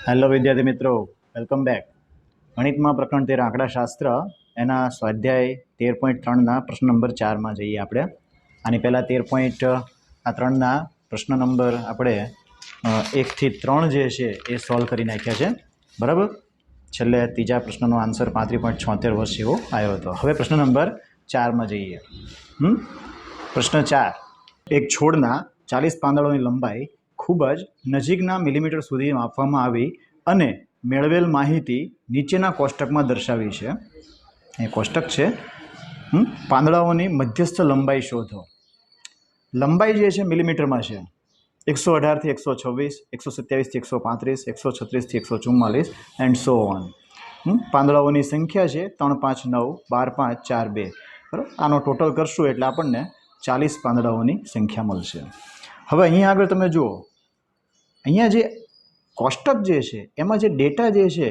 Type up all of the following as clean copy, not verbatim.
Hello વિદ્યાર્થી મિત્રો, welcome back. ગણિતમાં પ્રકરણ 13 આંકડાશાસ્ત્ર એના સ્વાધ્યાય 13.3ના પ્રશ્ન નંબર 4માં જઈએ આપણે. આની પહેલાં 13.3ના પ્રશ્ન નંબર આપણે 1 થી 3 જે છે એ સોલ્વ કરી નાખ્યા છે, બરાબર. છેલ્લે ત્રીજા પ્રશ્નનો આન્સર 35.76 વર્ષ જેવો આવ્યો હતો. હવે પ્રશ્ન નંબર 4માં જઈએ. પ્રશ્ન 4. એક છોડના 40 પાંદડાઓની લંબાઈ ખૂબ જ નજીકના મિલીમીટર સુધી માપવામાં આવી અને મેળવેલ માહિતી નીચેના કોષ્ટકમાં દર્શાવી છે. એ કોષ્ટક છે. પાંદડાઓની મધ્યસ્થ લંબાઈ શોધો. લંબાઈ જે છે મિલીમીટરમાં છે. 118 થી 126, 127 થી 135, 136 થી 144 એન્ડ સો ઓન. પાંદડાઓની સંખ્યા છે 3, 5, 9, 12, 5, 4, 2. બરાબર. આનો ટોટલ કરશું એટલે આપણને 40 પાંદડાઓની સંખ્યા મળશે. હવે અહીંયા આગળ તમે જુઓ, અહીંયા જે કોષ્ટક જે છે એમાં જે ડેટા જે છે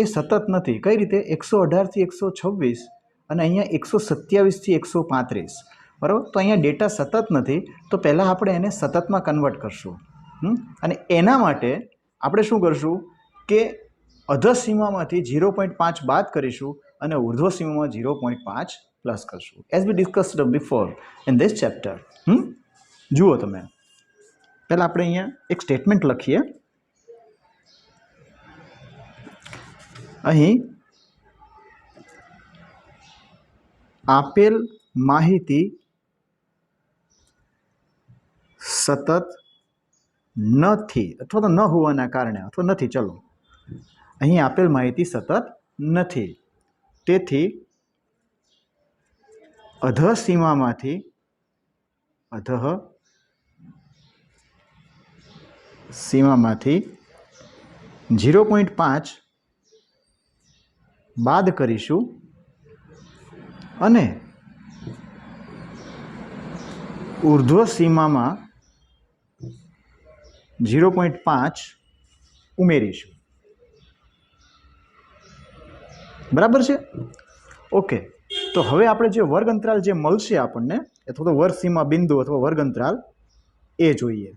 એ સતત નથી. કઈ રીતે? 118 થી 126 અને અહીંયા 127 થી 135, બરાબર. તો અહીંયા ડેટા સતત નથી, તો પહેલાં આપણે એને સતતમાં કન્વર્ટ કરશું. અને એના માટે આપણે શું કરશું કે અધર સીમામાંથી 0.5 બાદ કરીશું અને ઉર્ધ્વ સીમામાં 0.5 પ્લસ કરશું, as V discussed before in this chapter. જુઓ તમે, પહેલાં આપણે અહીંયા એક સ્ટેટમેન્ટ લખીએ. અહીં આપેલ માહિતી સતત નથી અથવા તો ન હોવાના કારણે અથવા નથી, ચલો અહીં આપેલ માહિતી સતત નથી, તેથી અધઃ સીમામાંથી 0.5 બાદ કરીશું અને ઉર્ધ્વ સીમામાં 0.5 ઉમેરીશું. બરાબર છે? ઓકે. તો હવે આપણે જે વર્ગ અંતરાલ જે મળશે આપણને, અથવા તો વર્ગ સીમા બિંદુ અથવા વર્ગ અંતરાલ એ જોઈએ.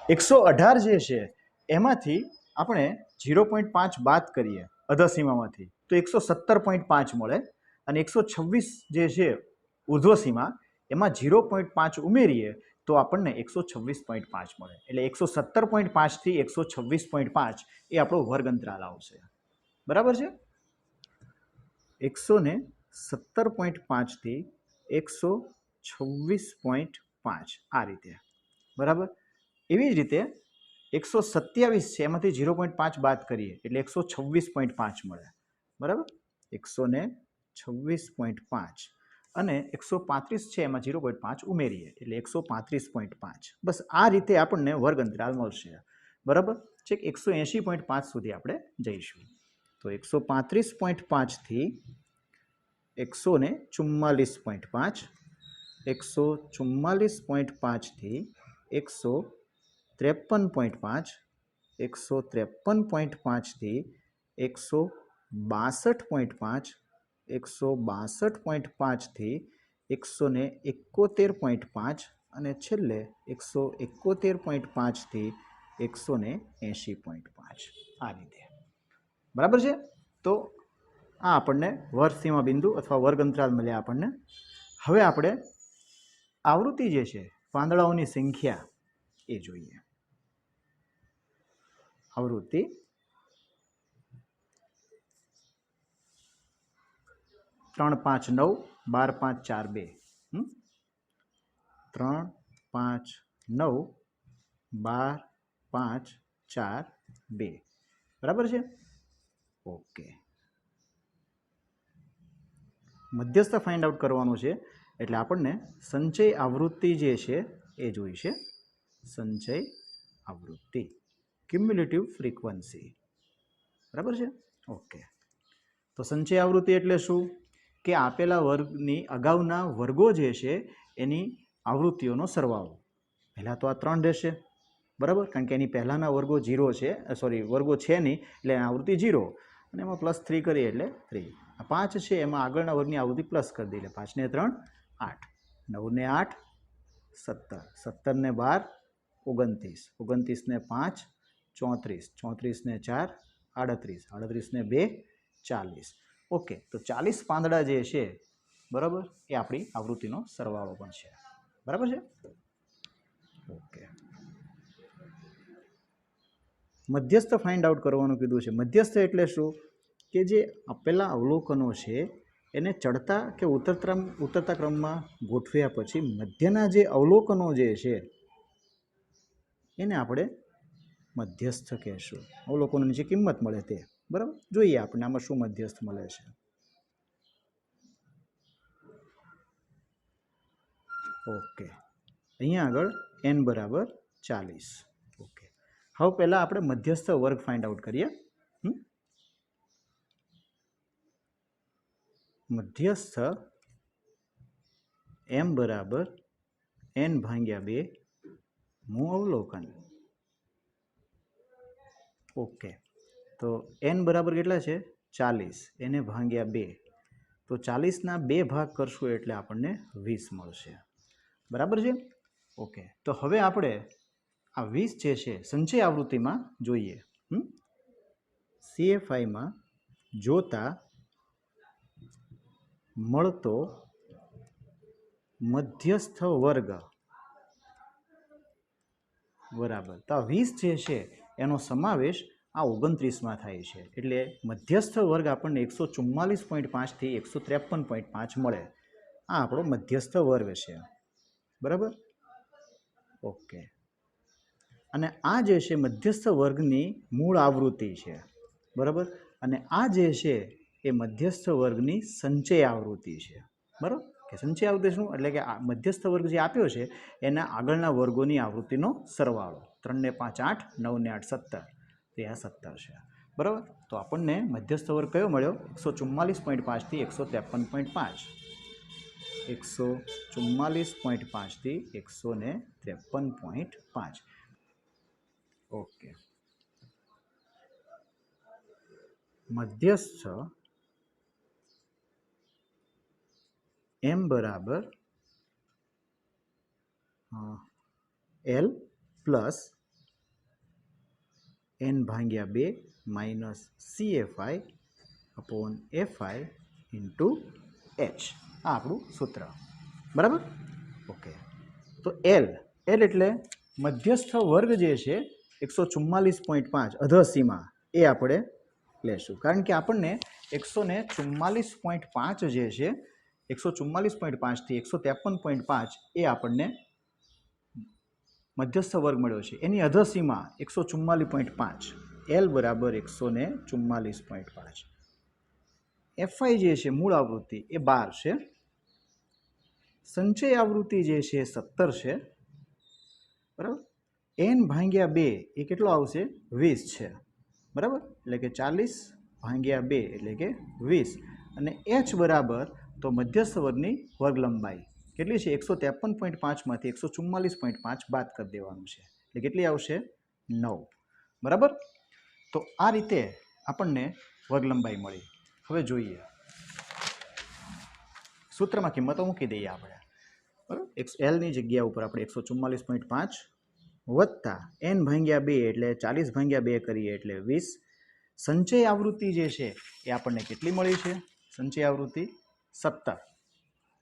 118 જે છે એમાંથી આપણે 0.5 બાદ કરીએ અધર સીમામાંથી તો 117.5 મળે, અને 126 જે છે ઉર્ધ્વ સીમા એમાં 0.5 ઉમેરીએ તો આપણને 126.5 મળે. એટલે 117.5 થી 126.5 એ આપણો વર્ગ અંતરાલ આવશે. બરાબર છે? 117.5 થી 126.5 આ રીતે, બરાબર. એવી જ રીતે 127 છે એમાંથી 0.5 બાદ કરીએ એટલે 126.5 મળે, બરાબર. 126.5 અને 135 છે એમાં 0.5 ઉમેરીએ એટલે 135.5. બસ આ રીતે આપણને વર્ગ અંતરાલ મળશે, બરાબર. છેક 180.5 સુધી આપણે જઈશું. તો 135.5 થી 144.5, 144.5 થી 153.5, 153.5 થી 162.5, 162.5 થી 171.5 અને છેલ્લે 171.5 થી 180.5 આ રીતે. બરાબર છે? તો આ આપણને વર્ગ સીમા બિંદુ અથવા વર્ગ અંતરાલ મળ્યા આપણને. હવે આપણે આવૃત્તિ જે છે પાંદડાઓની સંખ્યા એ જોઈએ. આવૃત્તિ ત્રણ, 5, 9, 12, 5, 4, 2. 3, 5, 9, 12, 5, 4, 2. બરાબર છે? ઓકે. મધ્યસ્થ ફાઇન્ડ આઉટ કરવાનું છે એટલે આપણને સંચય આવૃત્તિ જે છે એ જોઈશે. સંચય આવૃત્તિ, ક્યુમ્યુલેટિવ ફ્રીક્વન્સી. બરાબર છે? ઓકે. તો સંચય આવૃત્તિ એટલે શું? કે આપેલા વર્ગની અગાઉના વર્ગો જે છે એની આવૃત્તિઓનો સરવાળો. પહેલાં તો આ 3 રહેશે, બરાબર, કારણ કે એની પહેલાંના વર્ગો 0 છે, વર્ગો છે નહીં એટલે આવૃત્તિ 0, અને એમાં +3 કરીએ એટલે 3. આ 5 છે એમાં આગળના વર્ગની આવૃત્તિ પ્લસ કરી દઈએ એટલે 5 ને 3 8, 9 ને 8 17, 17 ને 12 29, 29 ને 5 34, 34 ને 4 38, 38 ને 2 40. ઓકે, તો 40 પાંદડા જે છે બરાબર એ આપણી આવૃત્તિનો સરવાળો પણ છે. બરાબર છે. ઓકે, મધ્યસ્થ ફાઇન્ડ આઉટ કરવાનું કીધું છે. મધ્યસ્થ એટલે શું કે જે આપેલા અવલોકનો છે એને ચડતા કે ઉતરતા ક્રમમાં ગોઠવ્યા પછી મધ્યના જે અવલોકનો જે છે એને આપણે મધ્યસ્થ કહેશું. અવલોકનોની જે કિંમત મળે તે. બરાબર, જોઈએ આપણે આમાં શું મધ્યસ્થ મળે છે. ઓકે, અહીંયા આગળ n બરાબર 40. ઓકે, હવે પહેલાં આપણે મધ્યસ્થ વર્ગ ફાઇન્ડ આઉટ કરીએ. મધ્યસ્થ m બરાબર n ભાગ્યા 2 નું અવલોકન. ઓકે, તો n બરાબર કેટલા છે 40, એને ભાગ્યા 2, તો 40ના 2 ભાગ કરશું એટલે આપણને 20 મળશે. બરાબર છે. ઓકે, તો હવે આપણે આ 20 જે છે સંચય આવૃત્તિમાં જોઈએ. CFIમાં જોતા મળતો મધ્યસ્થ વર્ગ બરાબર, તો આ 20 જે છે એનો સમાવેશ આ 29માં થાય છે. એટલે મધ્યસ્થ વર્ગ આપણને 144.5 થી 153.5 મળે. આ આપણો મધ્યસ્થ વર્ગ છે. બરાબર. ઓકે, અને આ જે છે મધ્યસ્થ વર્ગની મૂળ આવૃત્તિ છે. બરાબર, અને આ જે છે એ મધ્યસ્થ વર્ગની સંચય આવૃત્તિ છે. બરાબર, કે સંચય આવૃત્તિ શું એટલે કે આ મધ્યસ્થ વર્ગ જે આપ્યો છે એના આગળના વર્ગોની આવૃત્તિનો સરવાળો. 3 ને 5 8, 9 ને 8 17, તો આ 17 છે. બરાબર, તો આપણને મધ્યસ્થ વર્ગ કયો મળ્યો 144.5 થી 153.5. 144.5 થી 153.5. ઓકે, મધ્યસ્થ m બરાબર L પ્લસ n ભાગ્યા 2 minus CFI upon FI into H. આ આપણું સૂત્ર. બરાબર. ઓકે, તો L એટલે મધ્યસ્થ વર્ગ જે છે 144.5 અધસીમા એ આપણે લેશું, કારણ કે આપણને 144.5 જે છે 144.5 થી 153.5 એ આપણને મધ્યસ્થ વર્ગ મળ્યો છે. એની અધસીમા 144.5, L બરાબર 144.5. FI જે છે મૂળ આવૃત્તિ એ 12 છે. સંચય આવૃત્તિ જે છે 17 છે. બરાબર, n ભાગ્યા 2 એ કેટલો આવશે 20 છે. બરાબર, એટલે કે 40 ભાગ્યા 2 એટલે કે 20. અને H બરાબર તો મધ્યસ્થ વર્ગની વર્ગ લંબાઈ કેટલી છે 153.5માંથી 144.5 બાદ કરી દેવાનું છે, એટલે કેટલી આવશે 9. બરાબર, તો આ રીતે આપણને વર્ગ લંબાઈ મળી. હવે જોઈએ સૂત્રમાં કિંમતો મૂકી દઈએ આપણે. બરાબર, Lની જગ્યા ઉપર આપણે 144.5 વત્તા n ભાગ્યા 2 એટલે 40 ભાગ્યા 2 કરીએ એટલે 20. સંચય આવૃત્તિ જે છે એ આપણને કેટલી મળી છે સંચય આવૃત્તિ 17.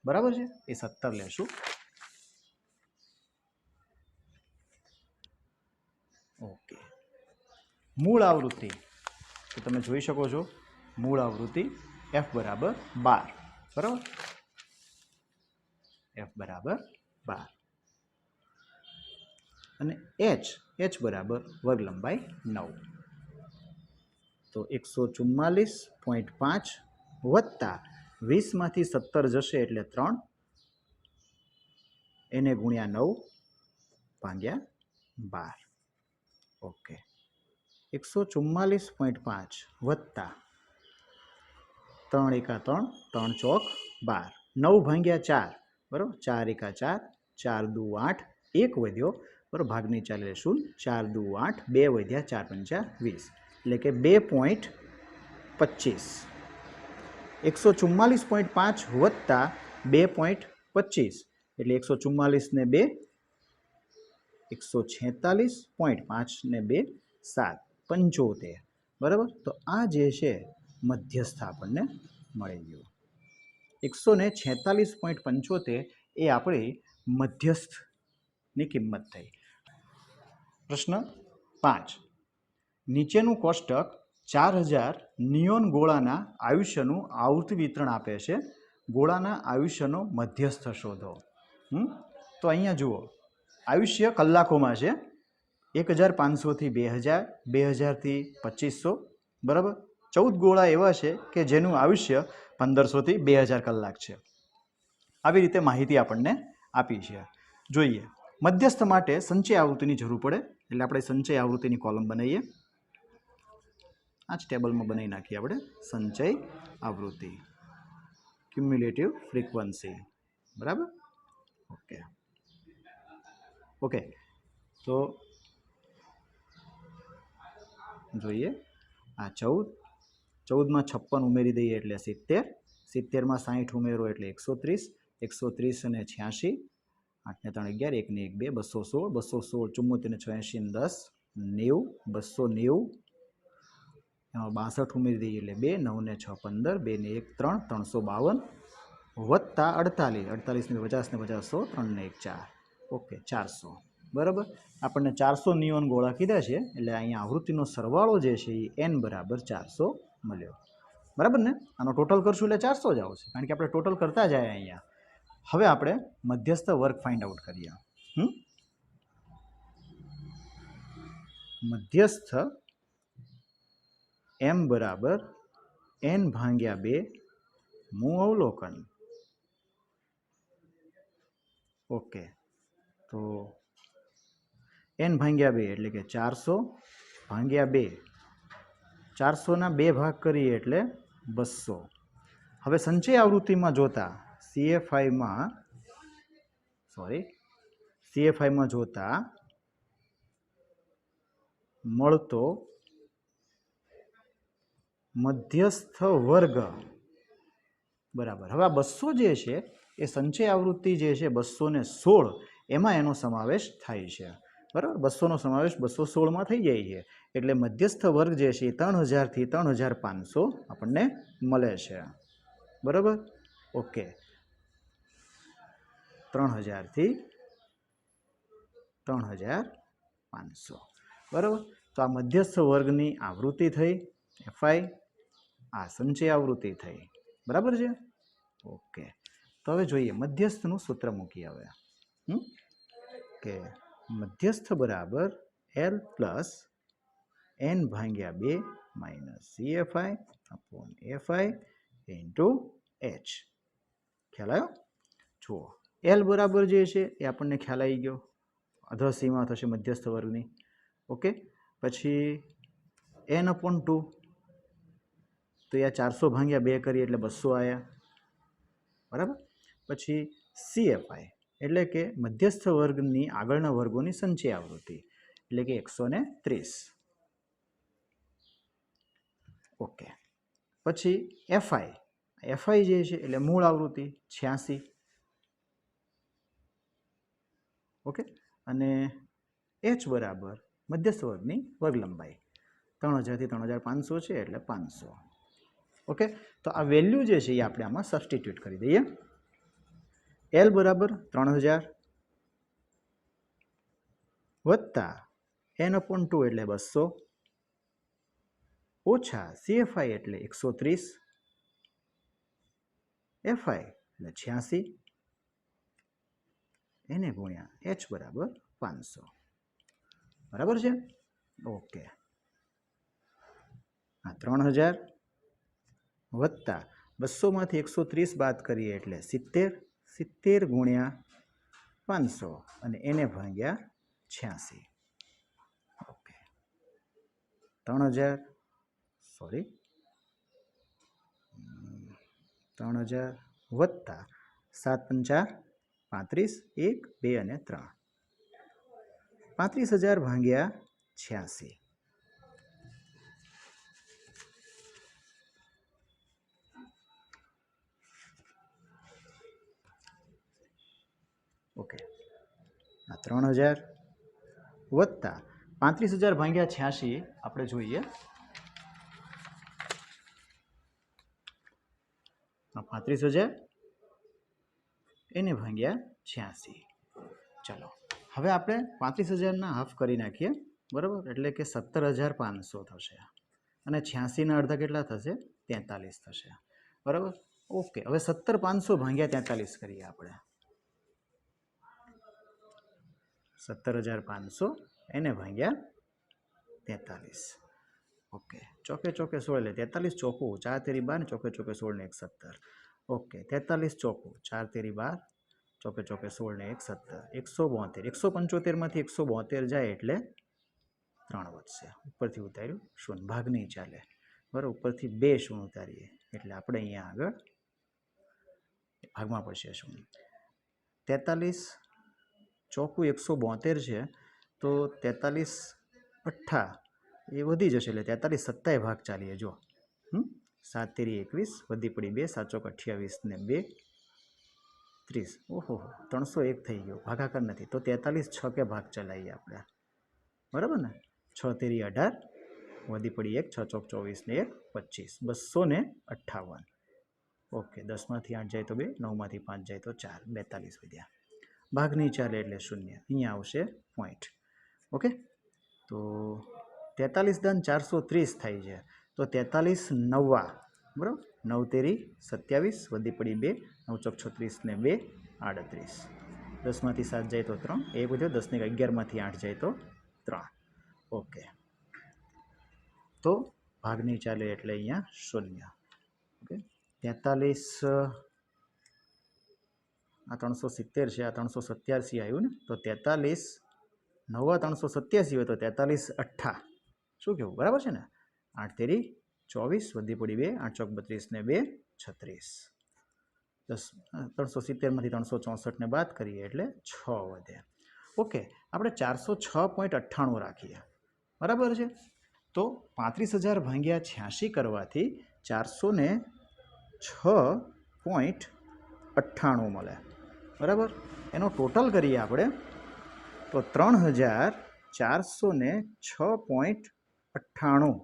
બરાબર છે, એ 17 લેશું. ઓકે, મૂળ આવૃત્તિ તો તમે જોઈ શકો છો મૂળ આવૃત્તિ F બરાબર 12. બરાબર, F બરાબર 12 અને H બરાબર વર્ગ લંબાઈ 9. તો 144.5 વત્તા 20માંથી 17 જશે એટલે 3, એને ગુણ્યા 9 ભાગ્યા 12. ઓકે, 144.5 વત્તા 3 એકા 3, 3 ચોક 12, 9 ભાગ્યા 4. બરાબર, 4 એકા 4, 4 દુ 8, 1 વધ્યો. બરાબર, ભાગની ચાલે 0, 4 દુ 8, 2 વધ્યા, 4 પંચા 20, એટલે કે 2.25. 144.5 વત્તા 2.25 એટલે 144 ને 2 146.5 ને 2 7 75 બરાબર। તો આ જે છે મધ્યસ્થ આપણને મળી ગયું। 146.75 એ આપણી મધ્યસ્થની કિંમત થઈ। પ્રશ્ન 5 નીચેનું કોષ્ટક 4000 નિયોન ગોળાના આયુષ્યનું આવૃત્તિ વિતરણ આપે છે। ગોળાના આયુષ્યનો મધ્યસ્થ શોધો। તો અહીંયા જુઓ આયુષ્ય કલાકોમાં છે 1500 થી 2000, 2000 થી 2500 બરાબર। 14 ગોળા એવા છે કે જેનું આયુષ્ય 1500 થી 2000 કલાક છે। આવી રીતે માહિતી આપણને આપી છે। જોઈએ મધ્યસ્થ માટે સંચય આવૃત્તિની જરૂર પડે એટલે આપણે સંચય આવૃત્તિની કોલમ બનાવીએ। આ જ ટેબલમાં બનાવી નાખીએ આપણે સંચય આવૃત્તિ ક્યુમ્યુલેટિવ ફ્રીક્વન્સી બરાબર। ઓકે તો જોઈએ આ 14 માં 56 ઉમેરી દઈએ એટલે 70, 70 માં 60 ઉમેરો એટલે 130, 130 અને 86, 8 ને 3 11, 1 ને 1 2, 216, 216 74 ને 86 ને 10 90, 290 એમાં 62 ઉમેરી દઈએ એટલે 2, 9 ને 6 15, 2 ને 1 3, 352 વત્તા 48, 48 ને 50 ને 50 100, 3 ને 1 4, ઓકે 400 બરાબર। આપણને 400 નિયોન ગોળા કીધા છે એટલે અહીંયા આવૃત્તિનો સરવાળો જે છે એ n બરાબર 400 મળ્યો બરાબર ને। આનો ટોટલ કરશું એટલે 400 જ આવશે કારણ કે આપણે ટોટલ કરતા જાય અહીંયા। હવે આપણે મધ્યસ્થ વર્ગ ફાઇન્ડ આઉટ કરીએ। મધ્યસ્થ m બરાબર n ભાગ્યા 2 મૂળ અવલોકન। ઓકે તો n ભાગ્યા 2 એટલે કે 400 ભાગ્યા 2, 400 ના 2 ભાગ કરીએ એટલે 200। હવે સંચય આવૃત્તિમાં જોતા CFI માં જોતા મળતો મધ્યસ્થ વર્ગ બરાબર। હવે આ 200 જે છે એ સંચય આવૃત્તિ જે છે 216 એમાં એનો સમાવેશ થાય છે બરાબર। 200નો સમાવેશ 216માં થઈ જાય છે એટલે મધ્યસ્થ વર્ગ જે છે એ 3000 થી 3500 આપણને મળે છે બરાબર। ઓકે 3000 થી 3500 બરાબર। તો આ મધ્યસ્થ વર્ગની આવૃત્તિ થઈ FI, આ સંચય આવૃત્તિ થઈ બરાબર છે। ઓકે તો હવે જોઈએ મધ્યસ્થનું સૂત્ર મૂકીએ હવે કે મધ્યસ્થ બરાબર L પ્લસ n ભાગ્યા 2 minus CFI upon FI into H। ખ્યાલ આવ્યો? જુઓ L બરાબર જે છે એ આપણને ખ્યાલ આવી ગયો અધસીમા થશે મધ્યસ્થ વર્ગની। ઓકે પછી n અપોન 2 તો આ 400 ભાગ્યા 2 કરીએ એટલે 200 આવ્યા બરાબર। પછી CFI એટલે કે મધ્યસ્થ વર્ગની આગળના વર્ગોની સંચય આવૃત્તિ એટલે કે 130। ઓકે પછી FI જે છે એટલે મૂળ આવૃત્તિ 86। ઓકે અને H બરાબર મધ્યસ્થ વર્ગની વર્ગ લંબાઈ 3000 થી 3500 છે એટલે 500। ઓકે તો આ વેલ્યુ જે છે એ આપણે આમાં સબસ્ટિટ્યુટ કરી દઈએ। L બરાબર 3000 વત્તા n અપોન 2 એટલે 200 ઓછા CFI એટલે 130, FI એટલે 86 એને ગુણ્યા H બરાબર 500 બરાબર છે। ઓકે આ 3000 વત્તા 200માંથી 130 બાદ કરીએ એટલે 70, 70 ગુણ્યા 500 અને એને ભાગ્યા 86। ઓકે 3000 વત્તા 7 પંચા 35, 1 2 અને 3 35000 ભાગ્યા 86। ઓકે આ 3000 વત્તા 35,000 ભાગ્યા 86 આપણે જોઈએ 35,000 એને ભાગ્યા 86. ચલો હવે આપણે 35,000ના હાફ કરી નાખીએ બરાબર, એટલે કે 17,500 થશે અને 86ના અડધા કેટલા થશે 43 થશે બરાબર. ઓકે, હવે 17,500 ભાગ્યા 43 કરીએ આપણે 17,500 એને ભાગ્યા 43. ઓકે, ચોકે ચોકે 16 એટલે 43 ચોકું 4 તેરી 12 ચોકે ચોકે 16 ને 1 17. ઓકે, 43 ચોકું 4 તેરી 12 ચોકે ચોકે 16 ને 1 17 172 175માંથી 172 જાય એટલે 3 વધશે. ઉપરથી ઉતાર્યું શૂન્ય, ભાગ નહીં ચાલે બરાબર, ઉપરથી 2 શૂન્ય ઉતારીએ એટલે આપણે અહીંયા આગળ ભાગમાં પડશે શૂન્ય. 43 ચોકું 172 છે તો 43 અઠ્ઠા એ વધી જશે એટલે 43 સત્તાએ ભાગ ચાલીએ જો 7 તેરી 21 વધી પડી 2 7 ચોક 28 ને 2 30. ઓહો 301 થઈ ગયો, ભાગાકાર નથી તો 43 છકે ભાગ ચલાવીએ આપણે બરાબર ને. 6 તેરી 18 વધી પડી 1 6 ચોક 24 ને 1 25 258. ઓકે, 10માંથી 8 જાય તો 2 9માંથી 5 જાય તો 4 42 વધ્યા. ભાગ નહીં ચાલે એટલે શૂન્ય, અહીંયા આવશે પોઈન્ટ. ઓકે, તો 43 દાન 430 થાય છે તો 43 નવ્વા બરાબર, 9 તેરી 27 વધી પડી 2 9 ચોક 36 ને 2 38. 10માંથી 7 જાય તો 3 એ બધું 10 ને 11માંથી 8 જાય તો 3. ઓકે, તો ભાગ નહીં ચાલે એટલે અહીંયા શૂન્ય. ઓકે, 43 આ 370 છે, આ 387 આવ્યું ને, તો 43 નવા 387 હોય તો 43 અઠ્ઠા શું કહેવું બરાબર છે ને. 8 તેરી 24 વધી પડી 2 8 ચોક 32 ને 2 36. 370માંથી 364 ને બાદ કરીએ એટલે 6 વધે. ઓકે, આપણે 406.98 રાખીએ બરાબર છે. તો 35,000 ભાગ્યા 86 કરવાથી 406.98 મળે બરાબર. એનો ટોટલ કરીએ આપણે તો 3,406.98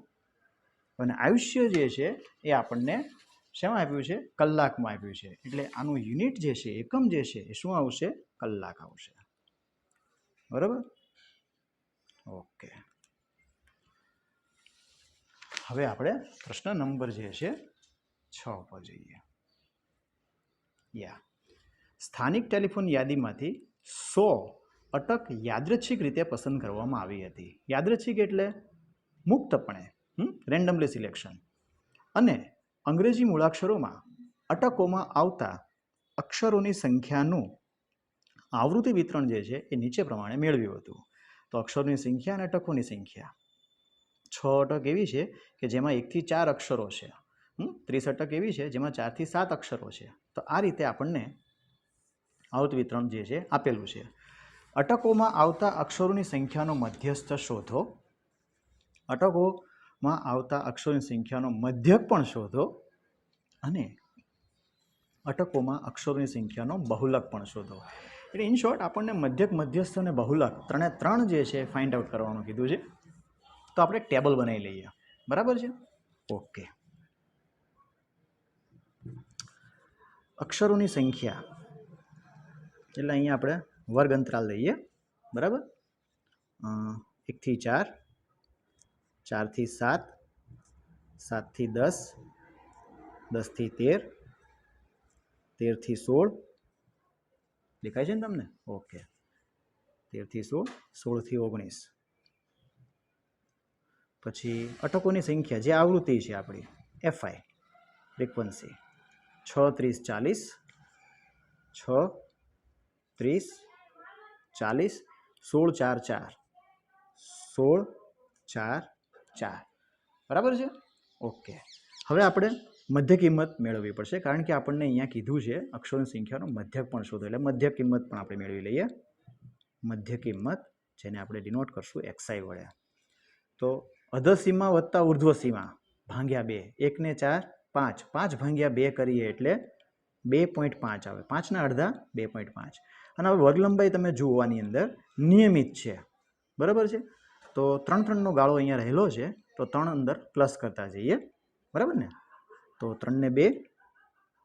અને આયુષ્ય જે છે એ આપણને શેમાં આપ્યું છે કલાકમાં આપ્યું છે, એટલે આનું યુનિટ જે છે એકમ જે છે એ શું આવશે કલાક આવશે બરાબર. ઓકે, હવે આપણે પ્રશ્ન નંબર જે છે 6 પર જઈએ. સ્થાનિક ટેલિફોન યાદીમાંથી 100 અટક યાદૃચ્છિક રીતે પસંદ કરવામાં આવી હતી. યાદૃચ્છિક એટલે મુક્તપણે રેન્ડમલી સિલેક્શન, અને અંગ્રેજી મૂળાક્ષરોમાં અટકોમાં આવતા અક્ષરોની સંખ્યાનું આવૃત્તિ વિતરણ જે છે એ નીચે પ્રમાણે મેળવ્યું હતું. તો અક્ષરોની સંખ્યા અને અટકોની સંખ્યા 6 અટક એવી છે કે જેમાં 1 થી 4 અક્ષરો છે, 30 અટક એવી છે જેમાં 4 થી 7 અક્ષરો છે. તો આ રીતે આપણને આવૃત્તિ વિતરણ જે છે આપેલું છે. અટકોમાં આવતા અક્ષરોની સંખ્યાનો મધ્યસ્થ શોધો. અટકોમાં આવતા અક્ષરોની સંખ્યાનો મધ્યક પણ શોધો અને અટકોમાં અક્ષરોની સંખ્યાનો બહુલક પણ શોધો. એટલે ઇન શોર્ટ આપણને મધ્યક, મધ્યસ્થ અને બહુલક ત્રણ જે છે ફાઇન્ડ આઉટ કરવાનું કીધું છે. તો આપણે ટેબલ બનાવી લઈએ બરાબર છે. ઓકે, અક્ષરોની સંખ્યા એટલે અહીંયા આપણે વર્ગ અંતરાલ લઈએ બરાબર. 1 થી 4 4 થી 7 7 થી 10 10 થી 13 13 થી 16 દેખાય છે ને તમને. ઓકે, 13 થી 16 16 થી 19. પછી અટકોની સંખ્યા જે આવૃત્તિ છે આપણી એફઆઈ ફ્રીક્વન્સી 6 30 40 6 30 40 16 4 4 16 4 4 બરાબર છે. ઓકે, હવે આપણે મધ્ય કિંમત મેળવવી પડશે કારણ કે આપણને અહીંયા કીધું છે અક્ષરોની સંખ્યાનો મધ્યક પણ શોધો, એટલે મધ્ય કિંમત પણ આપણે મેળવી લઈએ. મધ્ય કિંમત જેને આપણે ડિનોટ કરશું એક્સઆઈ વડે. તો અધસીમા વત્તા ઉર્ધ્વ સીમા ભાગ્યા 2 1 ને 4 5 5 ભાગ્યા 2 કરીએ એટલે 2.5 આવે. 5ના અડધા 2.5. અને હવે વર્ગ લંબાઈ તમે જુઓ આની અંદર નિયમિત છે બરાબર છે. તો 3 3નો ગાળો અહીંયા રહેલો છે, તો 3 અંદર પ્લસ કરતા જઈએ, બરાબર ને. તો 3 ને 2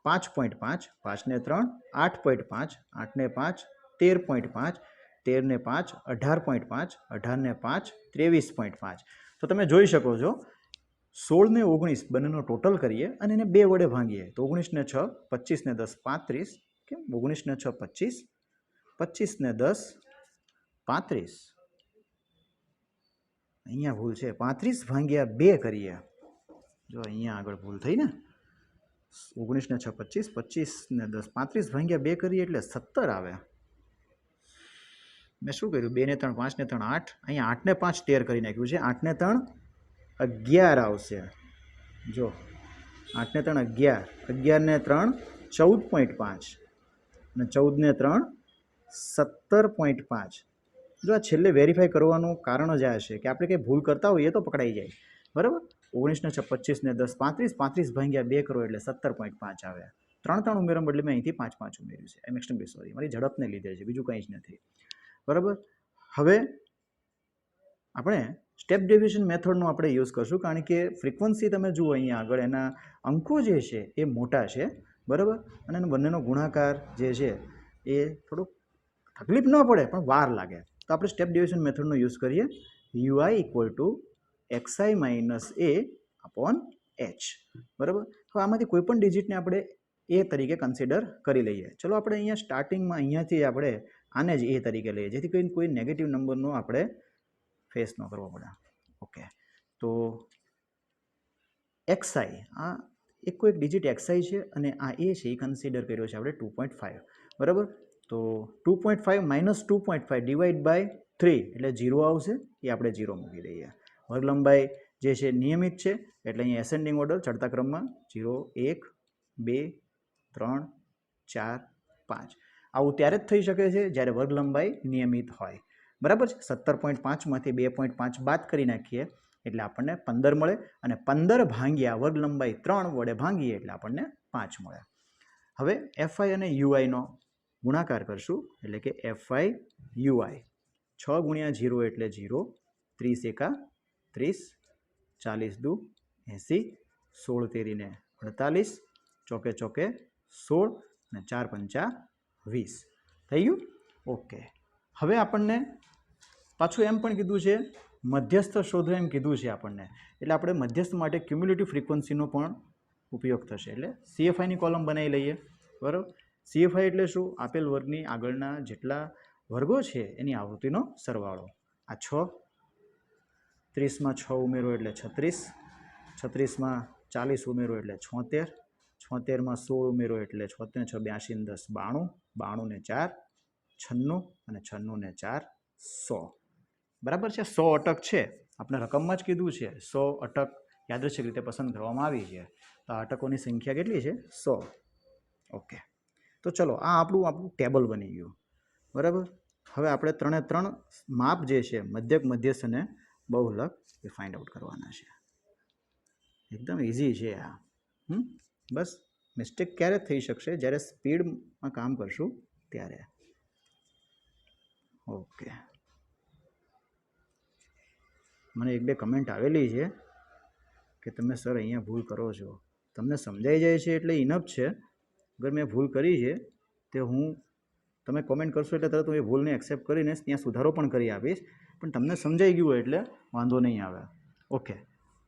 5.5, 5 ને 3 8.5, 8 ને 5 13.5, 13 ને 5 18.5, 18 ને 5 23.5. તો તમે જોઈ શકો છો 16 ને 19 બંનેનો ટોટલ કરીએ અને એને 2 વડે ભાંગીએ તો 19 ને 6 25 ને 10 35, કેમ 19 ને 6 25, 25 ને 10 35, અહીંયા ભૂલ છે, 35 ભાંગ્યા 2 કરીએ, જો અહીંયા આગળ ભૂલ થઈ ને, 19 ને 6 25, 25 ને 10 35 ભાંગ્યા 2 કરીએ એટલે 17 આવે. મેં શું કર્યું, 2 ને 3 5 ને 3 8, અહીંયા 8 ને 5 13 કરી નાખ્યું છે, 8 ને 3 11 આવશે, જો 8 ને 3 11, 11 ને 3 14.5 અને 14 ને 3 17.5. જો આ છેલ્લે વેરીફાઈ કરવાનું કારણ જ આ છે કે આપણે કંઈ ભૂલ કરતા હોઈએ તો પકડાઈ જાય, બરાબર. 19 ને 6 25 ને 10 35, 35 ભાંગ્યા 2 કરો એટલે 17.5 આવે. 3 3 ઉમેરવા બદલે મેં અહીંથી 5 5 ઉમેર્યું છે, એમ એક્સટ્રીમલી સોરી, મારી ઝડપને લીધે છે, બીજું કંઈ જ નથી, બરાબર. હવે આપણે સ્ટેપ ડેવિએશન મેથડનો આપણે યુઝ કરશું, કારણ કે ફ્રીક્વન્સી તમે જુઓ અહીંયા આગળ એના અંકો જે છે એ મોટા છે, બરાબર, અને એનો બંનેનો ગુણાકાર જે છે એ થોડુંક તકલીફ ન પડે પણ વાર લાગે, તો આપણે સ્ટેપ ડેવિએશન મેથડનો યુઝ કરીએ. UI equal to xi minus a upon h, બરાબર. હવે આમાંથી કોઈ પણ ડિજિટને આપણે એ તરીકે કન્સિડર કરી લઈએ. ચલો આપણે અહીંયા સ્ટાર્ટિંગમાં અહીંયાથી આપણે આને જ એ તરીકે લઈએ, જેથી કરીને કોઈ નેગેટિવ નંબરનો આપણે ફેસ ન કરવો પડે. ઓકે, તો xi, આ એક ડિજિટ xi છે અને આ એ છે એ કન્સિડર કર્યો છે આપણે 2.5, બરાબર. તો 2.5 માઇનસ 2.5 ડિવાઈડ બાય 3 એટલે 0 આવશે, એ આપણે 0 મૂકી દઈએ. વર્ગ લંબાઈ જે છે નિયમિત છે એટલે અહીંયા એસેન્ડિંગ ઓર્ડર ચડતા ક્રમમાં 0 1 2 3 4 5. આવું ત્યારે જ થઈ શકે છે જ્યારે વર્ગ લંબાઈ નિયમિત હોય, બરાબર છે. 17.5માંથી 2.5 બાદ કરી નાખીએ એટલે આપણને 15 મળે, અને 15 ભાંગ્યા વર્ગ લંબાઈ 3 વડે ભાંગીએ એટલે આપણને 5 મળે. હવે fi અને uiનો ગુણાકાર કરશું એટલે કે fi ui, 6 ગુણ્યા 0 એટલે 0, 30 એકા 30, 40 દુ 80, 16 તેરીને 48, ચોકે ચોકે 16 અને 4 પંચા 20 થઈ ગયું. ઓકે, હવે આપણને પાછું એમ પણ કીધું છે મધ્યસ્થ શોધો, એમ કીધું છે આપણને, એટલે આપણે મધ્યસ્થ માટે ક્યુમ્યુલેટિવ ફ્રીક્વન્સીનો પણ ઉપયોગ થશે. એટલે CFIની કોલમ બનાવી લઈએ, બરાબર. CFI એટલે શું? આપેલ વર્ગની આગળના જેટલા વર્ગો છે એની આવૃત્તિનો સરવાળો. આ 6, 30માં 6 ઉમેરો એટલે 36, 36માં 40 ઉમેરો એટલે 76, 76માં 16 ઉમેરો એટલે 76 6 82 10 92, 92 ને 4 96 અને 96 ને 4 100, બરાબર છે. 100 અટક છે, આપણે રકમમાં જ કીધું છે, 100 અટક યાદૃચ્છિક રીતે પસંદ કરવામાં આવી છે, તો આ અટકોની સંખ્યા કેટલી છે? 100. ઓકે, તો ચલો આ આપણું ટેબલ બની ગયું, બરાબર. હવે આપણે 3 3 માપ જે છે મધ્યક, મધ્યસ્થ અને બહુલક એ ફાઇન્ડ આઉટ કરવાના છે. એકદમ ઇઝી છે આ. બસ મિસ્ટેક ક્યારે થઈ શકશે? જ્યારે સ્પીડમાં કામ કરશું ત્યારે. ઓકે, મને 1 2 કમેન્ટ આવેલી છે કે તમે સર અહીંયા ભૂલ કરો છો. તમને સમજાઈ જાય છે એટલે ઇનફ છે. અગર મેં ભૂલ કરી છે તે તમે કોમેન્ટ કરશો એટલે તરત હું એ ભૂલને એક્સેપ્ટ કરીને ત્યાં સુધારો પણ કરી આપીશ, પણ તમને સમજાઈ ગયું હોય એટલે વાંધો નહીં આવે. ઓકે,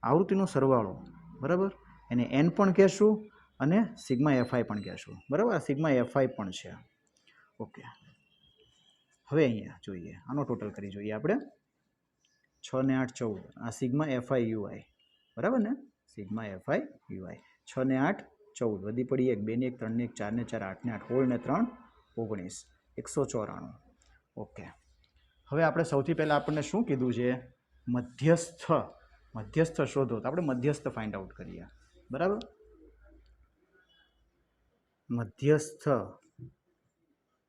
આવૃત્તિનો સરવાળો, બરાબર, એને n પણ કહેશું અને સિગ્મા fi પણ કહેશું, બરાબર. આ સિગ્મા fi પણ છે. ઓકે, હવે અહીંયા જોઈએ, આનો ટોટલ કરી જોઈએ આપણે. 6 ને 8 14, આ સિગ્મા fi ui, બરાબર ને. સિગ્મા fi ui 6 ને 8 14, વધી પડી 1 2 ને 1 3 ને 1 4 ને 4 8 ને 8 16 ને 3 19, 194. ઓકે, હવે આપણે સૌથી પહેલાં આપણને શું કીધું છે? મધ્યસ્થ શોધો, તો આપણે મધ્યસ્થ ફાઇન્ડ આઉટ કરીએ, બરાબર. મધ્યસ્થ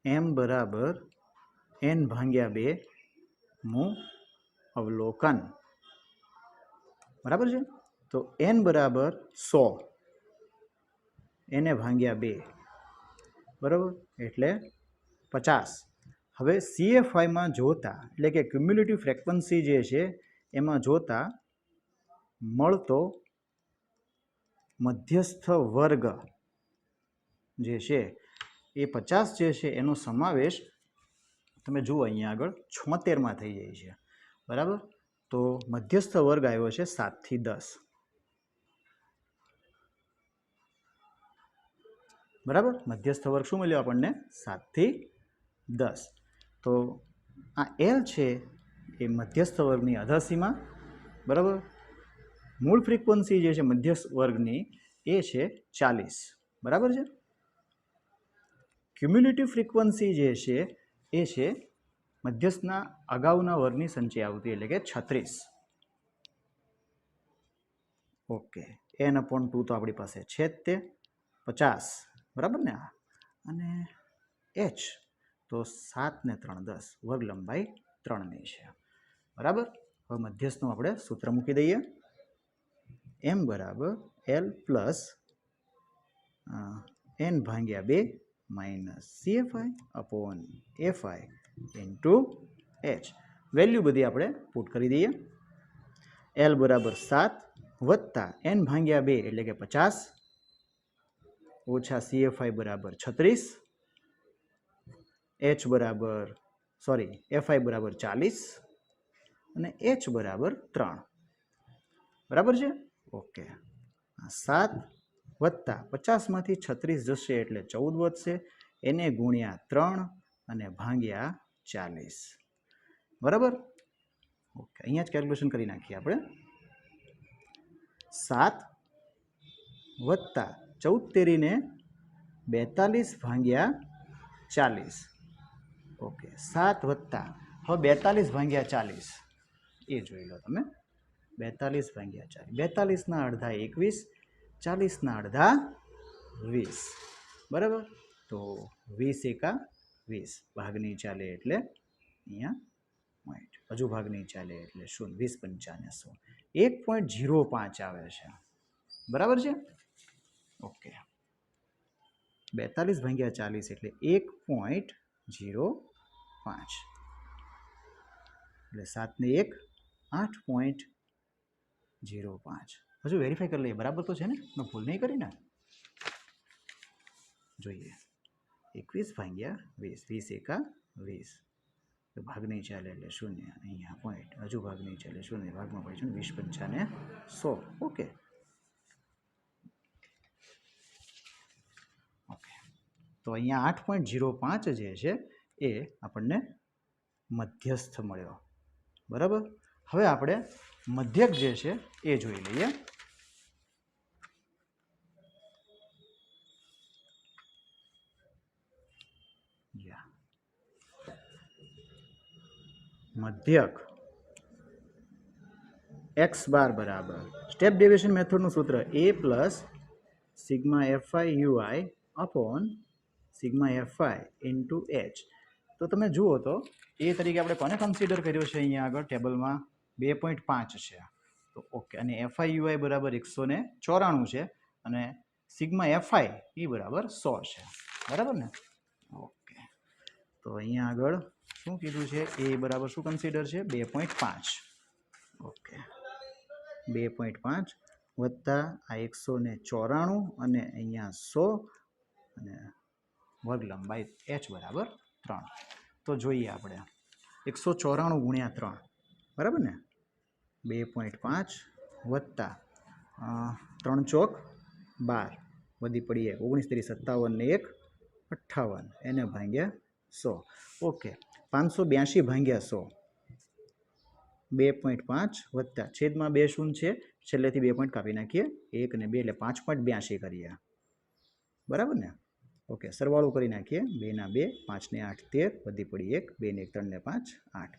m બરાબર n ભાંગ્યા 2 મું અવલોકન, બરાબર છે. તો n બરાબર 100, એને ભાંગ્યા 2, બરાબર, એટલે 50. હવે CFIમાં જોતા એટલે કે ક્યુમ્યુલેટિવ ફ્રેક્વન્સી જે છે એમાં જોતા મળતો મધ્યસ્થ વર્ગ જે છે એ 50 જે છે એનો સમાવેશ તમે જુઓ અહીંયા આગળ 76માં થઈ જાય છે, બરાબર. તો મધ્યસ્થ વર્ગ આવ્યો છે 7 થી 10, બરાબર. મધ્યસ્થ વર્ગ શું મળ્યો આપણને? 7 થી 10. તો આ L છે એ મધ્યસ્થ વર્ગની અધસીમા, બરાબર. મૂળ ફ્રીક્વન્સી જે છે મધ્યસ્થ વર્ગની એ છે 40, બરાબર છે. ક્યુમ્યુલેટિવ ફ્રીક્વન્સી જે છે એ છે મધ્યસ્થના અગાઉના વર્ગની સંચય આવૃત્તિ એટલે કે 36. ઓકે, n/2 તો આપણી પાસે છે જ તે 50, બરાબર ને. અને h તો 7 ને 3 10, વર્ગ લંબાઈ 3ની છે, બરાબર. હવે મધ્યસ્થનું આપણે સૂત્ર મૂકી દઈએ. m બરાબર L plus n/2 minus CFI upon FI into h. Value બધી આપણે પુટ કરી દઈએ. L બરાબર 7 વત્તા n/2 એટલે કે 50 ઓછા CFI બરાબર 36, h બરાબર FI બરાબર 40 અને h બરાબર 3, બરાબર છે. ઓકે, 7 વત્તા 50માંથી 36 જશે એટલે 14 વધશે, એને ગુણ્યા 3 અને ભાગ્યા 40, બરાબર. ઓકે, અહીંયા જ કેલ્ક્યુલેશન કરી નાખીએ આપણે. 7 વત્તા 14 તેરીને 42 ભાગ્યા 40. ઓકે, 7 વત્તા હવે 42 ભાગ્યા 40 એ જોઈ લો તમે. 42 ભાગ્યા 40, 42ના અડધા 21, 40ના અડધા 20, બરાબર. તો 20 એકા 20, ભાગની ચાલે એટલે અહીંયા પોઈન્ટ, હજુ ભાગની ચાલે એટલે 0, 20 પંચાને 100, 1.05 આવે છે, બરાબર છે. ઓકે, 42 ભાગ્યા 40 એટલે 1.05 એટલે 7 ને 1 8.05. હજુ વેરીફાઈ કરી લઈએ, બરાબર તો છે ને? મેં ભૂલ નહીં કરી ને? જોઈએ. 21 ભાગ્યા 20, 20 એકા 20, તો ભાગની ચાલે એટલે 0, અહીંયા પોઈન્ટ, હજુ ભાગની ચાલે 0, ભાગમાં પડે છે 20 પંચાને 100. ઓકે ઓકે, તો અહીંયા 8.05 જે છે એ આપણને મધ્યસ્થ મળ્યો, બરાબર. હવે આપણે મધ્યક જે છે એ જોઈ લઈએ. મધ્યક x બાર બરાબર સ્ટેપ ડેવિએશન મેથડનું સૂત્ર a plus sigma FI UI upon sigma FI into h. તો તમે જુઓ તો એ તરીકે આપણે કોને કન્સિડર કર્યો છે અહીંયા આગળ ટેબલમાં? 2.5 છે. તો ઓકે, અને FI UI બરાબર 194 છે અને સિગ્મા FI એ બરાબર 100 છે, બરાબર ને. ઓકે, તો અહીંયા આગળ શું કીધું છે? એ બરાબર શું કન્સિડર છે? 2.5. ઓકે, 2.5 વત્તા આ 194 અને અહીંયા 100 અને વર્ગ લંબાઈ h બરાબર 3. તો જોઈએ આપણે 194 ગુણ્યા 3, બરાબર ને. 2.5 વત્તા 3 ચોક 12, વધી પડી 19 57 ને 1 58, એને ભાગ્યા 100. ઓકે, 582 ભાગ્યા 100. 2.5 વત્તા છેદમાં 2 શૂન્ય છે, છેલ્લેથી 2 પોઈન્ટ કાપી નાખીએ, 1 ને 2 એટલે 5.82 કરીએ, બરાબર ને. ઓકે, સરવાળો કરી નાખીએ. 2 ના 2, 5 ને 8 13, વધી પડી 1, 2 ને 1 3 ને 5 8,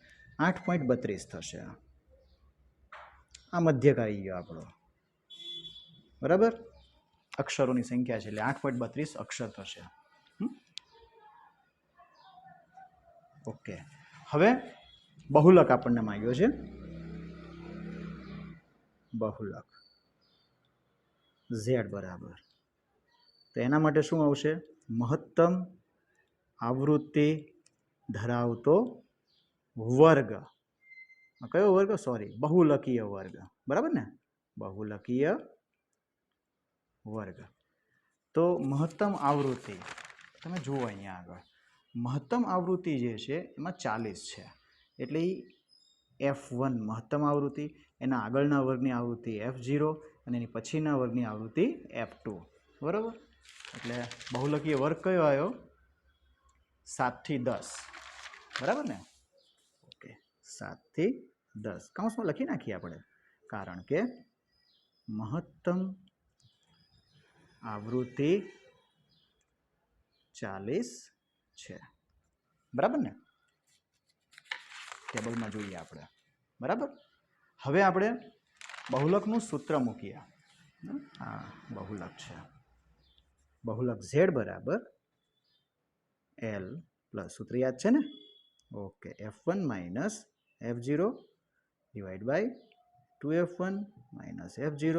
8.32 થશે. આ મધ્યક આવી ગયો આપણો, બરાબર. અક્ષરોની સંખ્યા છે એટલે 8.32 અક્ષર થશે. ઓકે, હવે બહુલક આપણને માંગ્યો છે. બહુલક z બરાબર, તો એના માટે શું આવશે? મહત્તમ આવૃત્તિ ધરાવતો વર્ગ. કયો વર્ગ? સોરી, બહુલકીય વર્ગ. બરાબર ને? બહુલકીય વર્ગ. તો મહત્તમ આવૃત્તિ તમે જુઓ અહીંયા આગળ, મહત્તમ આવૃત્તિ જે છે એમાં 40 છે, એટલે F1 મહત્તમ આવૃત્તિ, એના આગળના વર્ગની આવૃત્તિ F0 અને એની પછીના વર્ગની આવૃત્તિ F2. બરાબર? એટલે બહુલકીય વર્ગ કયો આવ્યો? 7 થી 10. બરાબર ને? ઓકે, 7 થી 10 કૌંસમાં લખી નાખીએ આપણે, કારણ કે મહત્તમ આવૃત્તિ 40 છે. બરાબર ને? ટેબલમાં જોઈએ આપણે. બરાબર? હવે આપણે બહુલકનું સૂત્ર મૂકીએ. હા, બહુલક છે. બહુલક Z બરાબર L પ્લસ, સૂત્ર યાદ છે ને? Okay, F1 minus F0 divide by 2F1 minus F0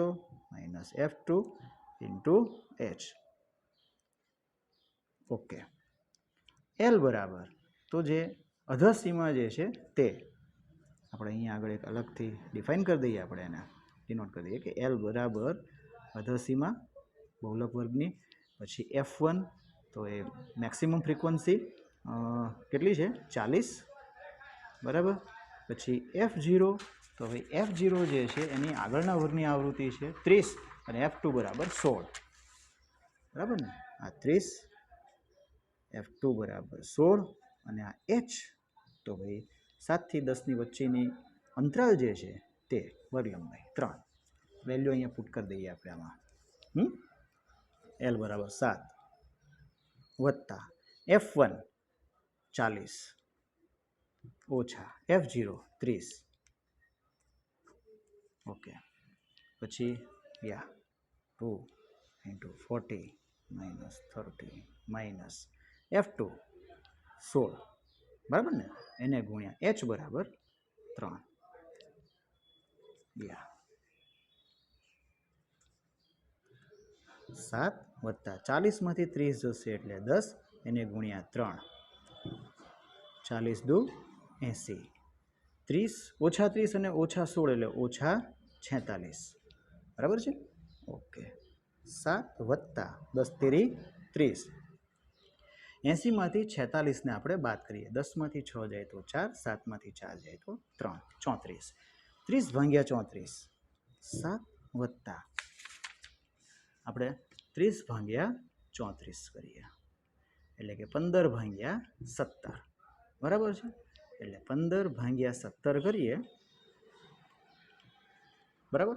minus F2 into H. Okay, L બરાબર, તો જે અધસીમા જે છે તે આપણે અહીંયા આગળ એક અલગથી ડિફાઇન કરી દઈએ, આપણે એને ડિનોટ કરી દઈએ કે L બરાબર અધસીમા બહુલક વર્ગની, પછી F1 તો એ મેક્સિમમ ફ્રીક્વન્સી કેટલી છે? 40. બરાબર? પછી F0 તો હવે F0 જે છે એની આગળના વર્ગની આવૃત્તિ છે 30 અને F2 બરાબર 16. બરાબર ને? આ 30, F2 બરાબર 16 અને આ H તો ભાઈ 7 થી 10ની વચ્ચેની અંતરાલ જે છે તે વર્ગલંબાઈ 3. વેલ્યુ અહીંયા પુટ કરી દઈએ આપણે આમાં. L બરાબર 7 વત્તા F1 40 ઓછા F0 30. ઓકે, પછી 2 ઇન્ટુ 40 માઇનસ 30 માઇનસ F2 16. બરાબર ને? એને ગુણ્યા H બરાબર 3. 7 વત્તા 40માંથી 30 જશે એટલે 10, એને ગુણ્યા 3. 40 દુ 80. 30 ઓછા 30 અને ઓછા 16 એટલે ઓછા 46. બરાબર છે? ઓકે, 7 વત્તા 10 તેરી 30. 80માંથી 46ને આપણે બાદ કરીએ. 10માંથી 6 જાય તો 4, 7માંથી 4 જાય તો 3, 34. 30 ભાગ્યા 34. 7 વત્તા આપણે 30 ભાગ્યા 34 કરીએ, એટલે કે 15 ભાગ્યા 17. બરાબર છે? એટલે 15 ભાગ્યા 17 કરીએ. બરાબર?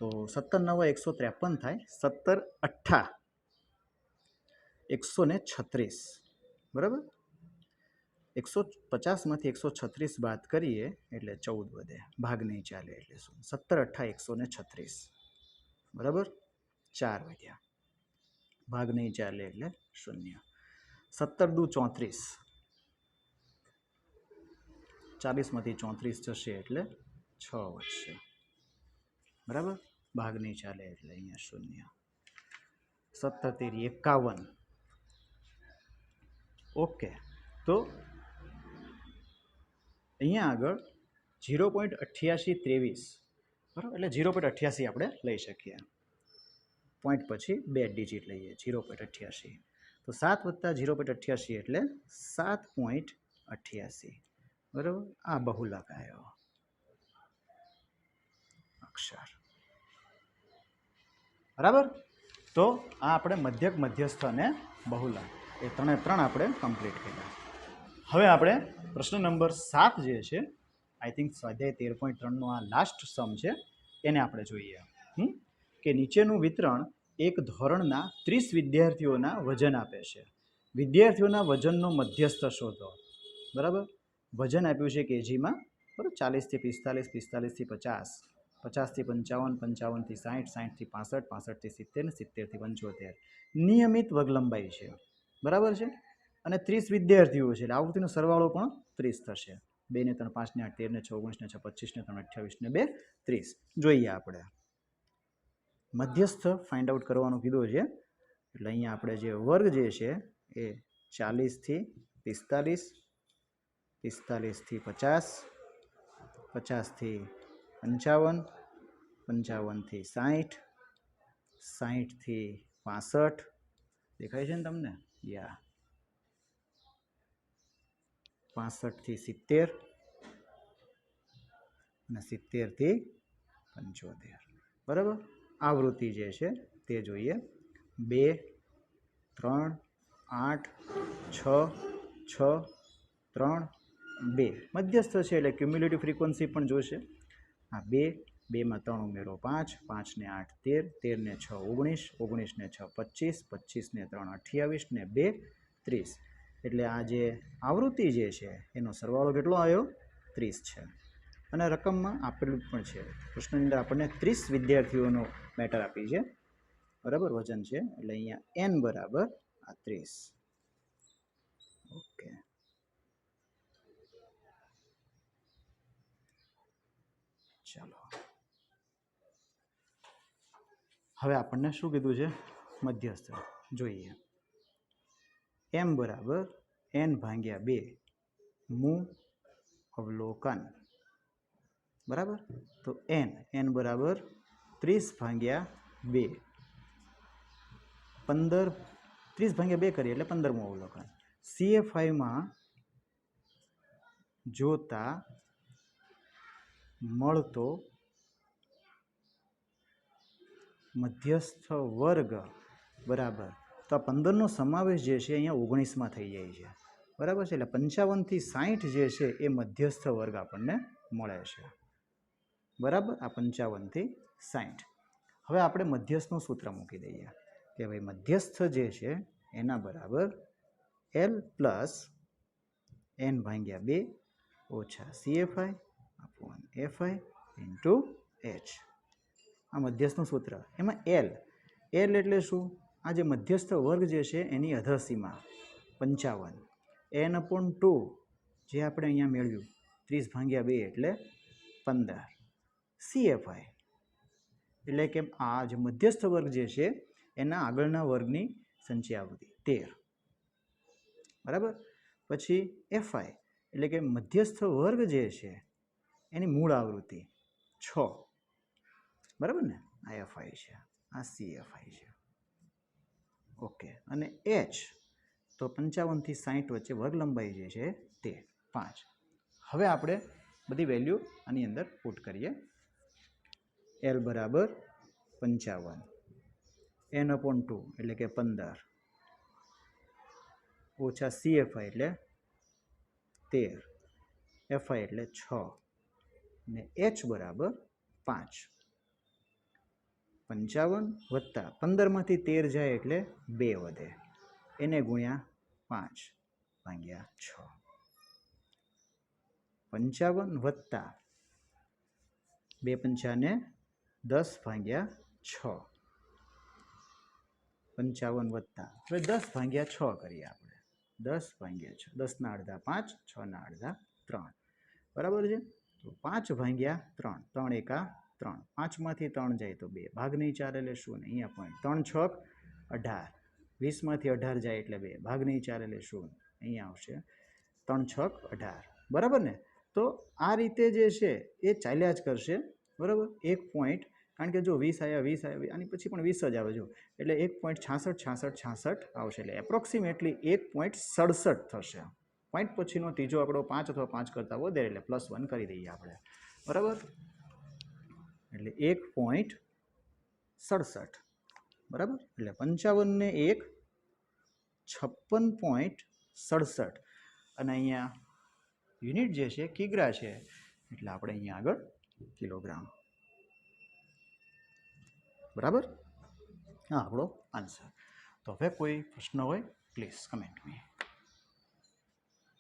તો 17 9 153 થાય. 17 8 136. બરાબર? 150માંથી 136 બાદ કરીએ એટલે 14 વધે. ભાગ નહીં ચાલે એટલે શું? 17 8 136. બરાબર? 4 વધ્યા. ભાગ નહીં ચાલે એટલે 0. 17 દુ 34. 40માંથી 34 જશે એટલે 6 વધશે. બરાબર? ભાગ નહીં ચાલે એટલે અહીંયા 0. 17 તેરી 51. ઓકે, તો અહીંયા આગળ 0.8823. બરાબર? એટલે 0.88 આપણે લઈ શકીએ. પોઈન્ટ પછી 2 ડિજિટ લઈએ. 0.88. તો 7 વત્તા 0.88 એટલે 7.88. બરાબર? આ બહુલક આવ્યો અક્ષર. બરાબર? તો આ આપણે મધ્યક, મધ્યસ્થ અને બહુલક એ 3 આપણે કમ્પ્લીટ કર્યા. હવે આપણે પ્રશ્ન નંબર 7 જે છે, આઈ થિંક સ્વાધ્યાય 13.3નો આ લાસ્ટ સમ છે, એને આપણે જોઈએ. કે નીચેનું વિતરણ એક ધોરણના 30 વિદ્યાર્થીઓના વજન આપે છે. વિદ્યાર્થીઓના વજનનો મધ્યસ્થ શોધો. બરાબર? વજન આપ્યું છે કેજીમાં. બરાબર? 40 થી 45, 45 થી 50, 50 થી 55, 55 થી 60, 60 થી 65, 65 થી 70, 70 થી 75. નિયમિત વર્ગલંબાઈ છે. બરાબર છે? અને 30 વિદ્યાર્થીઓ છે એટલે આવૃત્તિનો સરવાળો પણ 30 થશે. 2 ને 3 5 ને 8 13 ને 6 19 ને 6 25 ને 3 28 ને 2 30. જોઈએ આપણે. મધ્યસ્થ ફાઇન્ડ આઉટ કરવાનું કીધું છે, એટલે અહીંયા આપણે જે વર્ગ જે છે એ 40 થી 45, 45 થી 50, 50 થી 55, 55 થી 60, 60 થી 65, દેખાય છે ને તમને? યા 65 થી 70 અને 70 થી 75. બરાબર, આવૃત્તિ જે છે તે જોઈએ. 2, 3, 8, 6, 6, 3, 2 મધ્યસ્થ છે એટલે ક્યુમ્યુલેટિવ ફ્રીક્વન્સી પણ જોશે. હા 2, 2માં 3 ઉમેરો 5, 5 ને 8 13, 13 ને 6 19, 19 ને 6 25, 25 ને 3 28 ને 2 30. એટલે આ જે આવૃત્તિ જે છે એનો સરવાળો કેટલો આવ્યો? 30 છે. અને રકમમાં આપેલું પણ છે, પ્રશ્નની અંદર આપણને 30 વિદ્યાર્થીઓનો મેટર આપી છે. બરાબર, વજન છે એટલે અહીંયા n બરાબર આ 30. ઓકે, ચાલો હવે આપણને શું કીધું છે? મધ્યસ્થ જોઈએ. m બરાબર n ભાગ્યા 2 મૂ અવલોકન. બરાબર, તો n બરાબર 30 ભાગ્યા 2, 15, 30 ભાગ્યા 2 કરીએ એટલે 15મું અવલોકન. CFIમાં જોતા મળતો મધ્યસ્થ વર્ગ બરાબર, તો આ 15નો સમાવેશ જે છે અહીંયા 19માં થઈ જાય છે. બરાબર છે, એટલે 55 થી 60 જે છે એ મધ્યસ્થ વર્ગ આપણને મળે છે. બરાબર, આ 55 થી 60. હવે આપણે મધ્યસ્થનું સૂત્ર મૂકી દઈએ કે ભાઈ મધ્યસ્થ જે છે એના બરાબર L પ્લસ n ભાગ્યા 2 ઓછા CFI upon FI into H. આ મધ્યસ્થનું સૂત્ર. એમાં L એટલે શું? આ જે મધ્યસ્થ વર્ગ જે છે એની અધસીમા 55, n અપોન 2 જે આપણે અહીંયા મેળવ્યું 30 ભાગ્યા 2 એટલે 15, CFI એટલે કે આ જે મધ્યસ્થ વર્ગ જે છે એના આગળના વર્ગની સંચય આવૃત્તિ 13. બરાબર, પછી FI એટલે કે મધ્યસ્થ વર્ગ જે છે એની મૂળ આવૃત્તિ 6. બરાબર ને, આ FI છે, આ CFI છે. ઓકે, અને H તો 55 થી 60 વચ્ચે વર્ગ લંબાઈ જે છે તે 5. હવે આપણે બધી વેલ્યુ આની અંદર પુટ કરીએ. L બરાબર 55, n અપોન 2 એટલે કે 15 ઓછા CFI એટલે 13, FI એટલે 6 ને H બરાબર 5. 55 વત્તા 15માંથી 13 જાય એટલે 2 વધે, એને ગુણ્યા 5 ભાગ્યા 6. 55 વત્તા 2 પંચા ને 10 ભાગ્યા 6. 55 વત્તા હવે 10 ભાગ્યા 6 કરીએ આપણે. 10 ભાગ્યા 6, 10ના અડધા 5, 6ના અડધા 3. બરાબર છે, તો 5 ભાગ્યા 3, 3 એકા 3, 5માંથી 3 જાય તો 2, ભાગ નહીં ચાલે એટલે શું ને અહીંયા પોઈન્ટ. 3 6 18, 20માંથી 18 જાય એટલે 2, ભાગ નહીં ચાલે એટલે શું અહીંયા આવશે 3 6 18. બરાબર ને, તો આ રીતે જે છે એ ચાલ્યા જ કરશે. બરાબર, એક પોઈન્ટ, કારણ કે જો 20 આવ્યા 20 આવ્યા આની પછી પણ 20 જ આવે જો, એટલે 1.666666 આવશે, એટલે એપ્રોક્સિમેટલી 1.67 થશે. પોઈન્ટ પછીનો ત્રીજો આંકડો 5 અથવા 5 કરતાં વધારે એટલે +1 કરી દઈએ આપણે. બરાબર, એટલે 1.67. બરાબર, એટલે 55 ને 1 56.67, અને અહીંયા યુનિટ જે છે કિગ્રા છે, એટલે આપણે અહીંયા આગળ કિલોગ્રામ. બરાબર, હા આપણો આન્સર. તો હવે કોઈ પ્રશ્ન હોય પ્લીઝ કમેન્ટ મી.